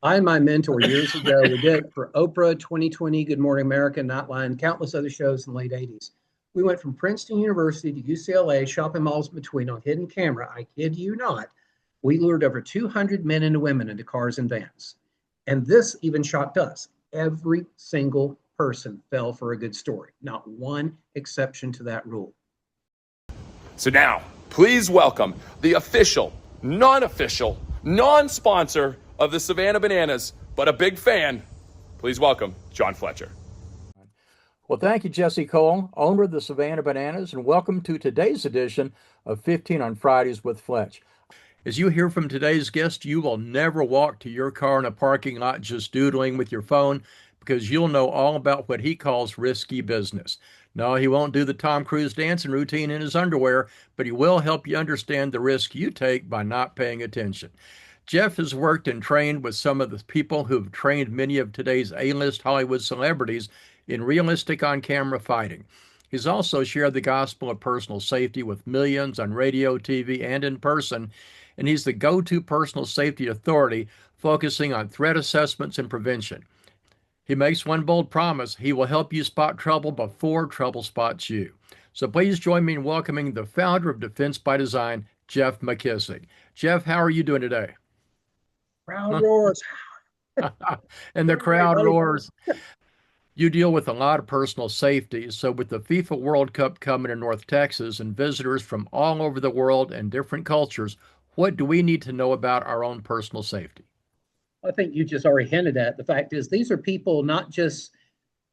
I and my mentor years ago, we did it for Oprah, 2020, Good Morning America, Nightline, countless other shows in the late 80s. We went from Princeton University to UCLA, shopping malls between on hidden camera. I kid you not. We lured over 200 men and women into cars and vans. And this even shocked us. Every single person fell for a good story, not one exception to that rule. So now, please welcome the official, non-official, non-sponsor of the Savannah Bananas, but a big fan. Please welcome John Fletcher. Well, thank you, Jesse Cole, owner of the Savannah Bananas, and welcome to today's edition of 15 on Fridays with Fletch. As you hear from today's guest, you will never walk to your car in a parking lot just doodling with your phone, because you'll know all about what he calls risky business. No, he won't do the Tom Cruise dancing routine in his underwear, but he will help you understand the risk you take by not paying attention. Jeff has worked and trained with some of the people who have trained many of today's A-list Hollywood celebrities in realistic on-camera fighting. He's also shared the gospel of personal safety with millions on radio, TV, and in person, and he's the go-to personal safety authority focusing on threat assessments and prevention. He makes one bold promise: he will help you spot trouble before trouble spots you. So please join me in welcoming the founder of Defense by Design, Jeff McKissack. Jeff, how are you doing today? Crowd roars. And the crowd roars. You deal with a lot of personal safety. So with the FIFA World Cup coming to North Texas and visitors from all over the world and different cultures, what do we need to know about our own personal safety? I think you just already hinted at. The fact is, these are people not just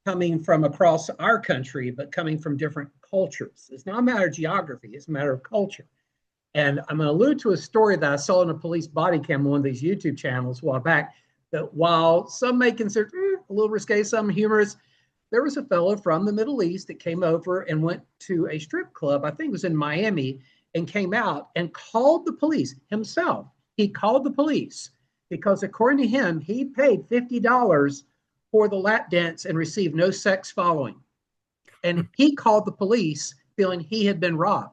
coming from across our country, but coming from different cultures. It's not a matter of geography, it's a matter of culture. And I'm going to allude to a story that I saw in a police body cam on one of these YouTube channels a while back, that while some may consider a little risque, some humorous, there was a fellow from the Middle East that came over and went to a strip club, I think it was in Miami, and came out and called the police himself. He called the police because, according to him, he paid $50 for the lap dance and received no sex following. And he called the police feeling he had been robbed.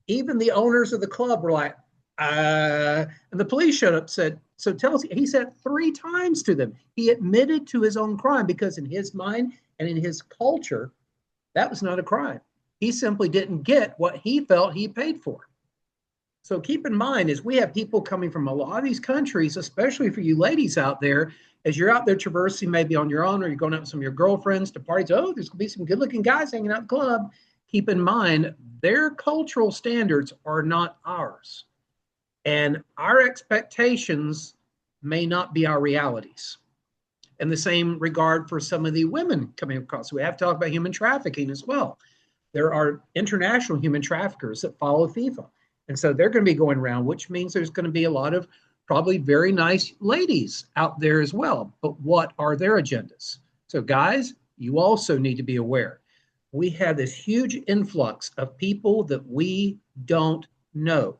Even the owners of the club were like, and the police showed up, said, so tell us, he said 3 times to them. He admitted to his own crime because in his mind and in his culture, that was not a crime. He simply didn't get what he felt he paid for. So keep in mind, as we have people coming from a lot of these countries, especially for you ladies out there, as you're out there traversing maybe on your own, or you're going out with some of your girlfriends to parties, oh, there's going to be some good looking guys hanging out in the club. Keep in mind, their cultural standards are not ours. And our expectations may not be our realities. And the same regard for some of the women coming across. We have to talk about human trafficking as well. There are international human traffickers that follow FIFA. And so they're going to be going around, which means there's going to be a lot of probably very nice ladies out there as well. But what are their agendas? So guys, you also need to be aware. We have this huge influx of people that we don't know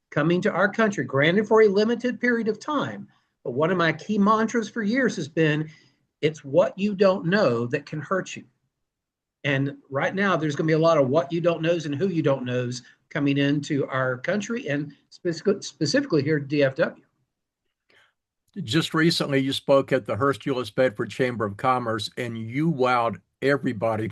coming to our country, granted for a limited period of time. But one of my key mantras for years has been, it's what you don't know that can hurt you. And right now, there's going to be a lot of what you don't knows and who you don't knows coming into our country, and specifically here at DFW. Just recently, you spoke at the Hurst-Euless Bedford Chamber of Commerce, and you wowed everybody.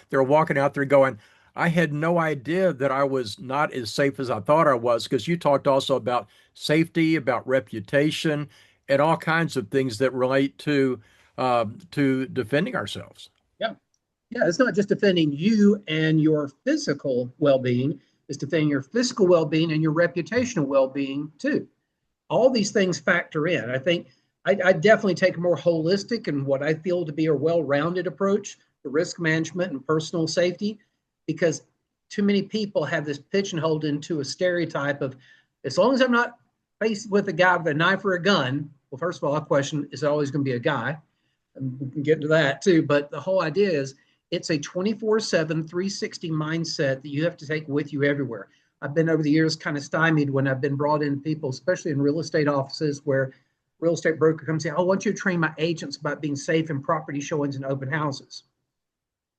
They're walking out there going, I had no idea that I was not as safe as I thought I was, because you talked also about safety, about reputation, and all kinds of things that relate to defending ourselves. Yeah, it's not just defending you and your physical well-being, it's defending your physical well-being and your reputational well-being too. All these things factor in. I think I definitely take a more holistic and what I feel to be a well-rounded approach to risk management and personal safety, because too many people have this pigeonholed into a stereotype of, as long as I'm not faced with a guy with a knife or a gun. Well, first of all, I question, is it always going to be a guy? And we can get into that too. But the whole idea is, it's a 24/7, 360 mindset that you have to take with you everywhere. I've been over the years kind of stymied when I've been brought in people, especially in real estate offices, where real estate broker comes in, I want you to train my agents about being safe in property showings and open houses.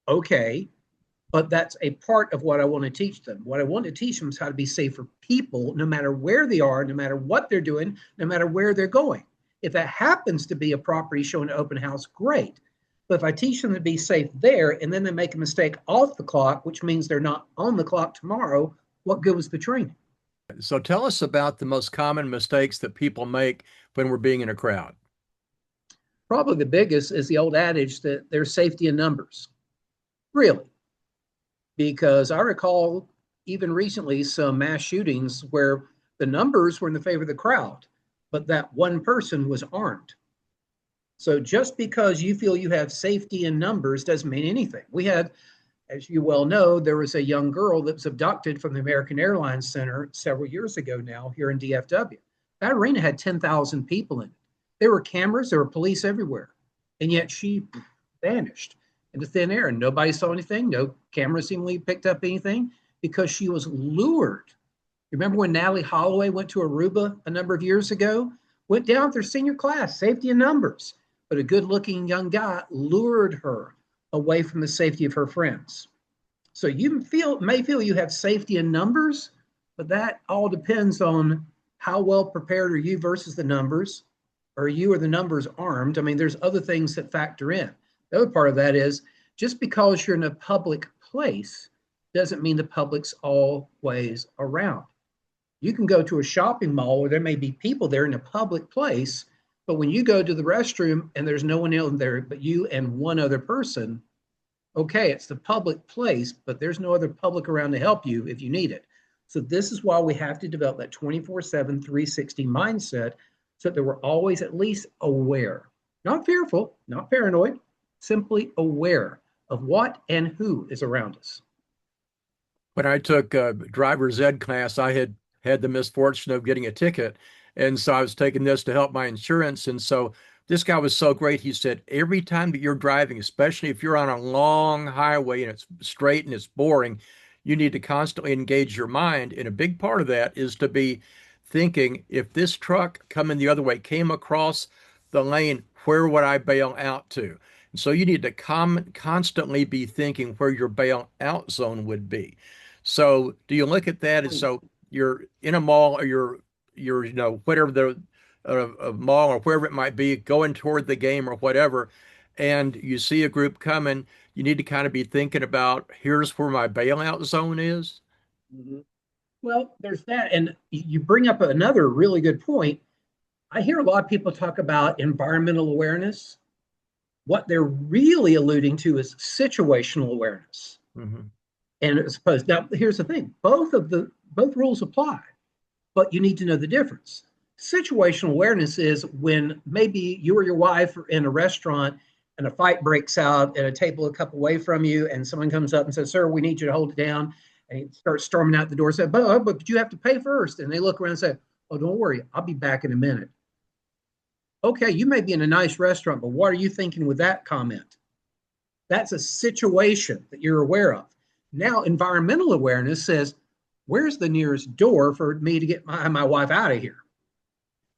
Okay, but that's a part of what I want to teach them. What I want to teach them is how to be safe for people, no matter where they are, no matter what they're doing, no matter where they're going. If that happens to be a property showing an open house, great. But if I teach them to be safe there and then they make a mistake off the clock, which means they're not on the clock tomorrow, what good was the training? So tell us about the most common mistakes that people make when we're being in a crowd. Probably the biggest is the old adage that there's safety in numbers. Really? Because I recall even recently some mass shootings where the numbers were in the favor of the crowd, but that one person was armed. So just because you feel you have safety in numbers doesn't mean anything. We had, as you well know, there was a young girl that was abducted from the American Airlines Center several years ago now here in DFW. That arena had 10,000 people in it. There were cameras, there were police everywhere, and yet she vanished into thin air and nobody saw anything. No camera seemingly picked up anything because she was lured. Remember when Natalie Holloway went to Aruba a number of years ago? Went down with her senior class, safety in numbers, but a good-looking young guy lured her away from the safety of her friends. So you may feel you have safety in numbers, but that all depends on how well prepared are you versus the numbers. Are you or the numbers armed? I mean, there's other things that factor in. The other part of that is just because you're in a public place doesn't mean the public's always around. You can go to a shopping mall where there may be people there in a public place, but when you go to the restroom and there's no one in there but you and one other person, okay, it's the public place, but there's no other public around to help you if you need it. So this is why we have to develop that 24/7, 360 mindset so that we're always at least aware, not fearful, not paranoid, simply aware of what and who is around us. When I took driver's ed class, I had the misfortune of getting a ticket. And so I was taking this to help my insurance. And so this guy was so great. He said, every time that you're driving, especially if you're on a long highway and it's straight and it's boring, you need to constantly engage your mind. And a big part of that is to be thinking, if this truck coming the other way came across the lane, where would I bail out to? And so you need to constantly be thinking where your bail out zone would be. So do you look at that as, so you're in a mall or you're whatever the a mall or wherever it might be, going toward the game or whatever, and you see a group coming, you need to kind of be thinking about, here's where my bailout zone is. Mm-hmm. Well, there's that. And you bring up another really good point. I hear a lot of people talk about environmental awareness. What they're really alluding to is situational awareness. Mm-hmm. And it's supposed, now here's the thing, both rules apply, but you need to know the difference. Situational awareness is when maybe you or your wife are in a restaurant and a fight breaks out at a table a couple away from you, and someone comes up and says, "Sir, we need you to hold it down." And he starts storming out the door, said, but you have to pay first. And they look around and say, "Oh, don't worry, I'll be back in a minute." Okay, you may be in a nice restaurant, but what are you thinking with that comment? That's a situation that you're aware of. Now, environmental awareness says, where's the nearest door for me to get my wife out of here?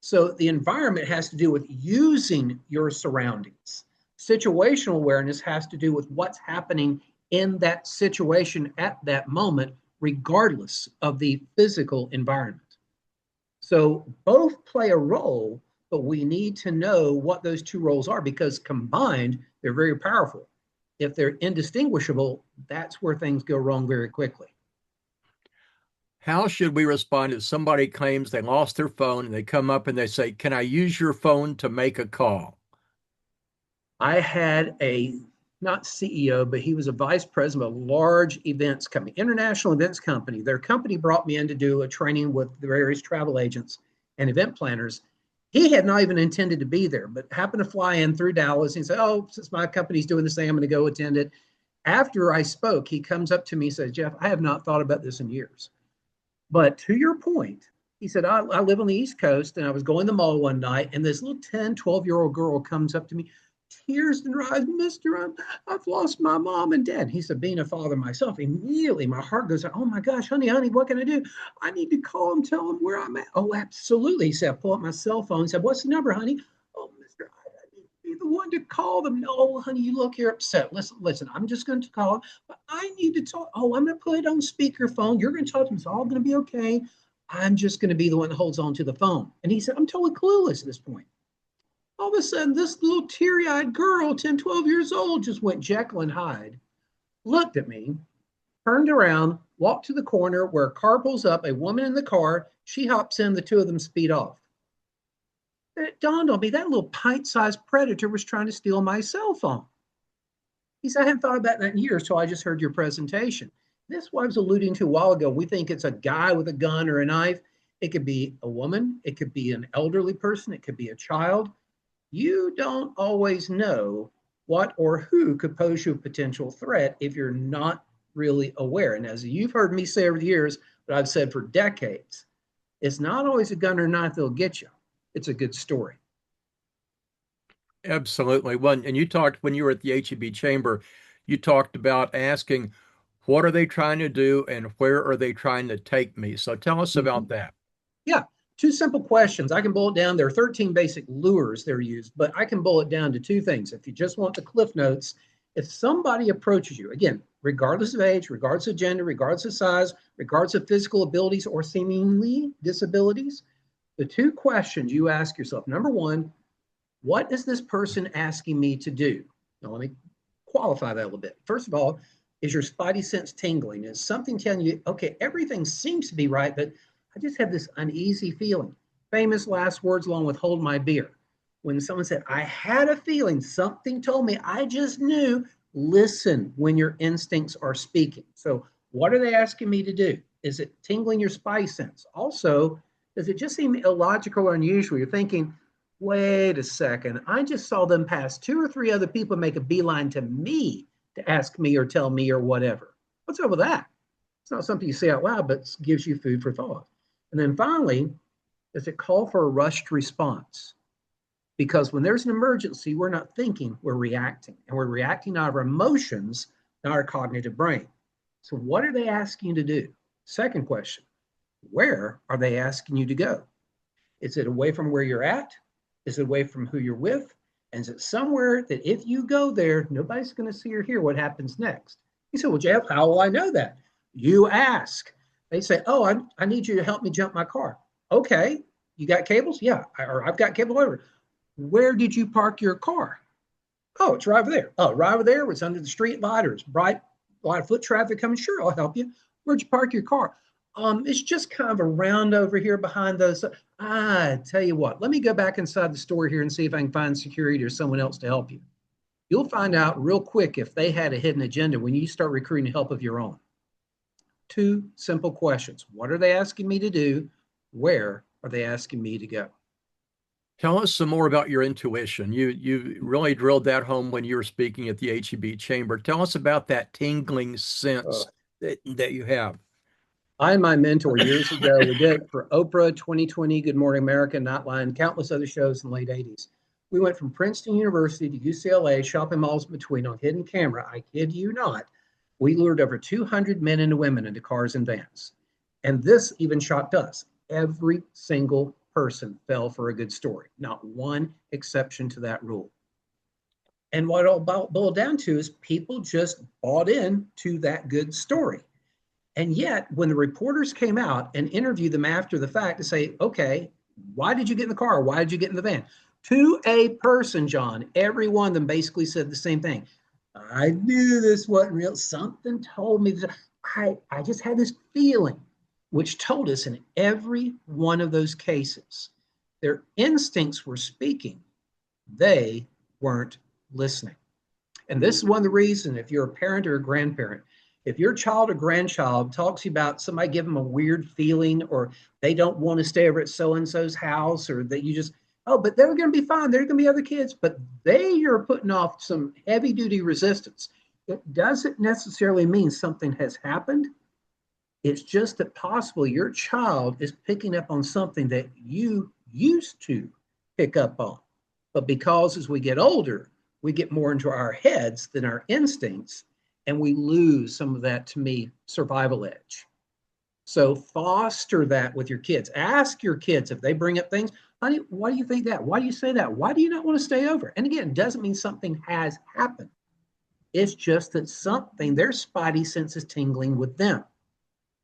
So the environment has to do with using your surroundings. Situational awareness has to do with what's happening in that situation at that moment, regardless of the physical environment. So both play a role, but we need to know what those two roles are, because combined, they're very powerful. If they're indistinguishable, that's where things go wrong very quickly. How should we respond if somebody claims they lost their phone and they come up and they say, "Can I use your phone to make a call?" I had a, not CEO, but he was a vice president of a large events company, international events company. Their company brought me in to do a training with the various travel agents and event planners. He had not even intended to be there, but happened to fly in through Dallas. And he said, "Oh, since my company's doing this thing, I'm going to go attend it." After I spoke, he comes up to me and says, "Jeff, I have not thought about this in years. But to your point," he said, I live on the East Coast, and I was going to the mall one night, and this little 10, 12-year-old girl comes up to me, tears in her eyes, "Mister, I've lost my mom and dad." He said, being a father myself, immediately my heart goes, "Oh my gosh, honey, what can I do? I need to call him, tell him where I'm at." "Oh, absolutely." He said, I pull up my cell phone and said, "What's the number, honey?" "Oh, mister, I need to be the one to call them." "No, honey, you look here upset. Listen, I'm just going to call, but I need to talk." "Oh, I'm going to put it on speakerphone. You're going to talk to him. It's all going to be okay. I'm just going to be the one that holds on to the phone." And he said, I'm totally clueless at this point. all of a sudden, this little teary-eyed girl, 10, 12 years old, just went Jekyll and Hyde, looked at me, turned around, walked to the corner where a car pulls up, a woman in the car, she hops in, the two of them speed off. It dawned on me that little pint-sized predator was trying to steal my cell phone. He said, I hadn't thought about that in years, so I just heard your presentation. This is what I was alluding to a while ago. We think it's a guy with a gun or a knife. It could be a woman. It could be an elderly person. It could be a child. You don't always know what or who could pose you a potential threat if you're not really aware. And as you've heard me say over the years, but I've said for decades, it's not always a gun or knife that'll get you. It's a good story. Absolutely. Well, and you talked when you were at the HEB chamber, you talked about asking, what are they trying to do and where are they trying to take me? So tell us about that. Yeah, two simple questions. I can boil it down. There are 13 basic lures that are used, but I can boil it down to two things. If you just want the cliff notes, if somebody approaches you, again, regardless of age, regardless of gender, regardless of size, regardless of physical abilities or seemingly disabilities, the two questions you ask yourself, number one, what is this person asking me to do? Now, let me qualify that a little bit. First of all, is your spidey sense tingling? Is something telling you, okay, everything seems to be right, but I just have this uneasy feeling? Famous last words along with hold my beer. When someone said, I had a feeling, something told me, I just knew, listen when your instincts are speaking. So what are they asking me to do? Is it tingling your spidey sense? Also, does it just seem illogical or unusual? You're thinking, wait a second, I just saw them pass 2 or 3 other people make a beeline to me to ask me or tell me or whatever. What's up with that? It's not something you say out loud, but it gives you food for thought. And then finally, does it call for a rushed response? Because when there's an emergency, we're not thinking, we're reacting. And we're reacting out of our emotions, not our cognitive brain. So what are they asking you to do? Second question, where are they asking you to go? Is it away from where you're at? Is it away from who you're with? And is it somewhere that if you go there, nobody's going to see or hear what happens next? You say, well, Jeff, how will I know that? You ask. They say, oh, I need you to help me jump my car. Okay, you got cables? Yeah, or I've got cable over. Where did you park your car? Oh, it's right over there. Oh, right over there. It's under the street light or it's bright, a lot of foot traffic coming. Sure, I'll help you. Where'd you park your car? It's just kind of around over here behind those. I tell you what, let me go back inside the store here and see if I can find security or someone else to help you. You'll find out real quick if they had a hidden agenda when you start recruiting help of your own. Two simple questions. What are they asking me to do? Where are they asking me to go? Tell us some more about your intuition. You really drilled that home when you were speaking at the HEB chamber. Tell us about that tingling sense that you have. I and my mentor years ago, we did it for Oprah, 2020, Good Morning America, Nightline, countless other shows in the late 80s. We went from Princeton University to UCLA, shopping malls between on hidden camera. I kid you not. We lured over 200 men and women into cars and vans. And this even shocked us. Every single person fell for a good story, not one exception to that rule. And what it all boiled down to is people just bought in to that good story. And yet, when the reporters came out and interviewed them after the fact to say, okay, why did you get in the car? Why did you get in the van? To a person, John, every one of them basically said the same thing. I knew this wasn't real. Something told me that I just had this feeling, which told us in every one of those cases, their instincts were speaking. They weren't listening. And this is one of the reasons, if you're a parent or a grandparent, if your child or grandchild talks to you about somebody giving them a weird feeling or they don't want to stay over at so-and-so's house or that you just, oh, but they're going to be fine. There are going to be other kids, but they are putting off some heavy-duty resistance. It doesn't necessarily mean something has happened. It's just that possibly your child is picking up on something that you used to pick up on. But because as we get older, we get more into our heads than our instincts, and we lose some of that, to me, survival edge. So foster that with your kids. Ask your kids if they bring up things, honey, why do you think that? Why do you say that? Why do you not want to stay over? And again, it doesn't mean something has happened. It's just that something, their spidey sense is tingling with them.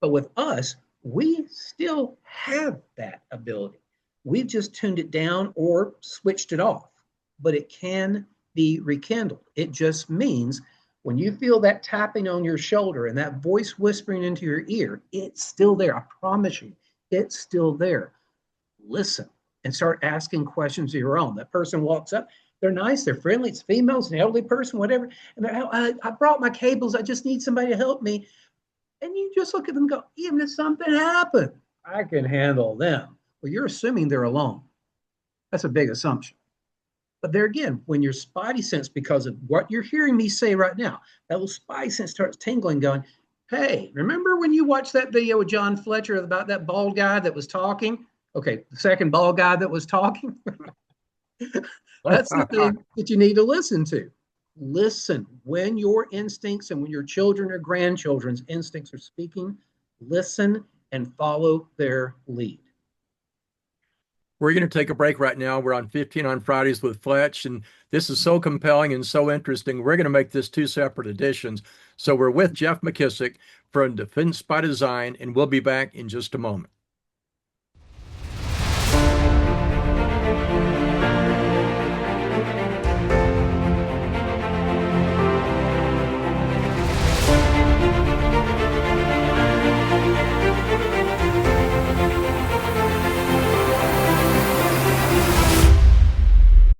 But with us, we still have that ability. We've just tuned it down or switched it off. but it can be rekindled. It just means when you feel that tapping on your shoulder and that voice whispering into your ear, it's still there. I promise you, it's still there. Listen and start asking questions of your own. That person walks up, they're nice, they're friendly, it's females, an elderly person, whatever. And I brought my cables, I just need somebody to help me. And you just look at them and go, even if something happened, I can handle them. Well, you're assuming they're alone. That's a big assumption. But there again, when your spidey sense, because of what you're hearing me say right now, that little spidey sense starts tingling, going, hey, remember when you watched that video with John Fletcher about that bald guy that was talking? Okay, the second bald guy that was talking. That's the thing that you need to listen to. Listen when your instincts and when your children or grandchildren's instincts are speaking, listen and follow their lead. We're going to take a break right now. We're on 15 on Fridays with Fletch, and this is so compelling and so interesting. We're going to make this two separate editions. So we're with Jeff McKissack from Defense by Design, and we'll be back in just a moment.